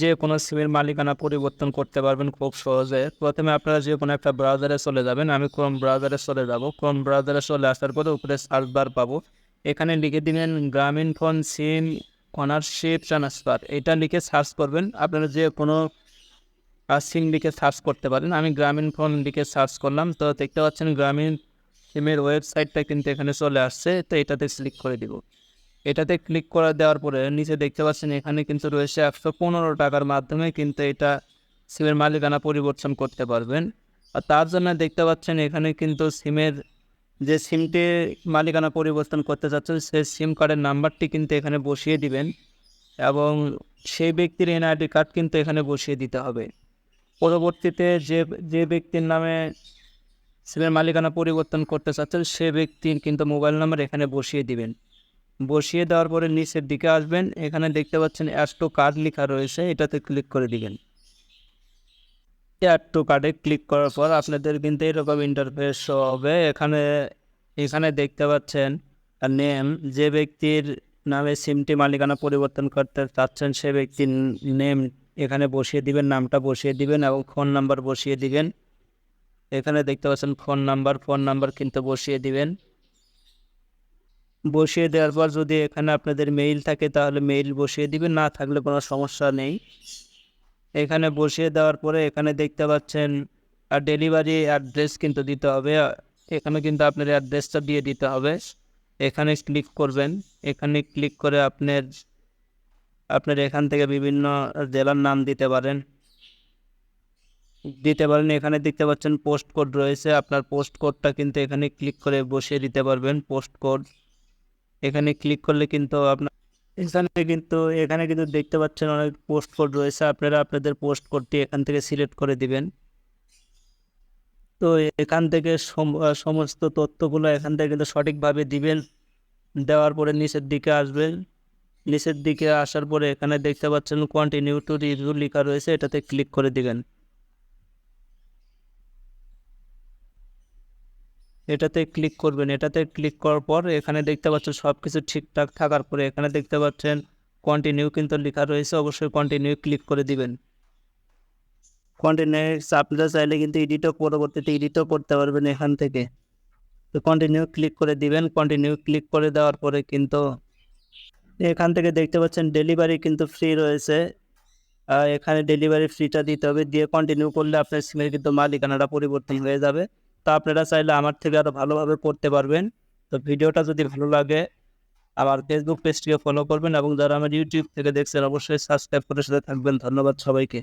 যে কোনো সিমের মালিকানা পরিবর্তন করতে পারবেন খুব সহজে। প্রথমে আপনারা যে কোনো একটা ব্রাউজারে চলে যাবেন। আমি ক্রোম ব্রাউজারে চলে যাব। ক্রোম ব্রাউজারে চলে আসার পরে উপরে সার্চ বার পাবো। এখানে লিখে দিবেন গ্রামীণফোন সিম ওনারশিপ ট্রান্সফার। এটা লিখে সার্চ করবেন। আপনারা যে কোনো সিম লিখে সার্চ করতে পারেন। আমি গ্রামীণফোন লিখে সার্চ করলাম, তো দেখতে পাচ্ছেন গ্রামীণ সিমের ওয়েবসাইটটা কিন্তু এখানে চলে আসছে। তো এটাতে ক্লিক করে দিব। এটাতে ক্লিক করে দেওয়ার পরে নিচে দেখতে পাচ্ছেন এখানে কিন্তু রয়েছে 115 টাকার মাধ্যমে কিন্তু এটা সিমের মালিকানা পরিবর্তন করতে পারবেন। আর তার জন্য দেখতে পাচ্ছেন এখানে কিন্তু সিমের যে সিমটি মালিকানা পরিবর্তন করতে চাচ্ছেন সেই সিম কার্ডের নাম্বারটি কিন্তু এখানে বসিয়ে দিবেন এবং সেই ব্যক্তির এনআইডি কার্ড কিন্তু এখানে বসিয়ে দিতে হবে। পরবর্তীতে যে যে ব্যক্তির নামে সিমের মালিকানা পরিবর্তন করতে চাচ্ছেন সে ব্যক্তির কিন্তু মোবাইল নাম্বার এখানে বসিয়ে দিবেন। বসিয়ে দেওয়ার পরে নিচের দিকে আসবেন, এখানে দেখতে পাচ্ছেন অ্যাড টু কার্ড লেখা রয়েছে, এটাতে ক্লিক করে দিবেন। অ্যাড টু কার্ডে ক্লিক করার পর আপনাদের কিন্তু এরকম ইন্টারফেস হবে। এখানে এখানে দেখতে পাচ্ছেন নেম, যে ব্যক্তির নামে সিমটি মালিকানা পরিবর্তন করতে চাচ্ছেন সে ব্যক্তির নেম এখানে বসিয়ে দিবেন, নামটা বসিয়ে দিবেন এবং ফোন নাম্বার বসিয়ে দিবেন। এখানে দেখতে পাচ্ছেন ফোন নাম্বার কিন্তু বসিয়ে দিবেন। বসিয়ে দেওয়ার পর যদি এখানে আপনাদের মেইল থাকে তাহলে মেইল বসিয়ে দিবেন, না থাকলে কোনো সমস্যা নেই। এখানে বসিয়ে দেওয়ার পরে এখানে দেখতে পাচ্ছেন ডেলিভারি অ্যাড্রেস কিন্তু দিতে হবে। এখানে কিন্তু আপনার অ্যাড্রেসটা দিয়ে দিতে হবে। এখানে ক্লিক করবেন। এখানে ক্লিক করে আপনার এখান থেকে বিভিন্ন জেলার নাম দিতে পারেন। এখানে দেখতে পাচ্ছেন পোস্ট কোড রয়েছে, আপনার পোস্ট কোডটা কিন্তু এখানে ক্লিক করে বসিয়ে দিতে পারবেন। পোস্ট কোড এখানে ক্লিক করলে কিন্তু আপনার এখানে কিন্তু দেখতে পাচ্ছেন অনেক পোস্ট কোড রয়েছে, আপনারা আপনাদের পোস্ট কোডটি এখান থেকে সিলেক্ট করে দিবেন। তো এখান থেকে সমস্ত তথ্যগুলো এখান থেকে কিন্তু সঠিকভাবে দিবেন। দেওয়ার পরে নিচের দিকে আসবেন। নিচের দিকে আসার পরে এখানে দেখতে পাচ্ছেন কন্টিনিউ টু রিভিউ লেখা রয়েছে, এটাতে ক্লিক করে দিবেন। এটাতে ক্লিক করবেন। এটাতে ক্লিক করার পর এখানে দেখতে পাচ্ছেন সব কিছু ঠিকঠাক থাকার পরে এখানে দেখতে পাচ্ছেন কন্টিনিউ কিন্তু লেখা রয়েছে, অবশ্যই কন্টিনিউ ক্লিক করে দিবেন। কন্টিনিউ আপনারা চাইলে কিন্তু পরবর্তীতে এডিটও করতে পারবেন এখান থেকে। তো কন্টিনিউ ক্লিক করে দিবেন। কন্টিনিউ ক্লিক করে দেওয়ার পরে কিন্তু এখান থেকে দেখতে পাচ্ছেন ডেলিভারি কিন্তু ফ্রি রয়েছে। এখানে ডেলিভারি ফ্রিটা দিতে হবে, দিয়ে কন্টিনিউ করলে আপনার সিমের কিন্তু মালিকানাটা পরিবর্তন হয়ে যাবে। তো আপনারা চাইলে আমার থেকে আরও ভালোভাবে করতে পারবেন। তো ভিডিওটা যদি ভালো লাগে আমার ফেসবুক পেজটিকে ফলো করবেন এবং যারা আমার ইউটিউব থেকে দেখছেন অবশ্যই সাবস্ক্রাইব করে সাথে থাকবেন। ধন্যবাদ সবাইকে।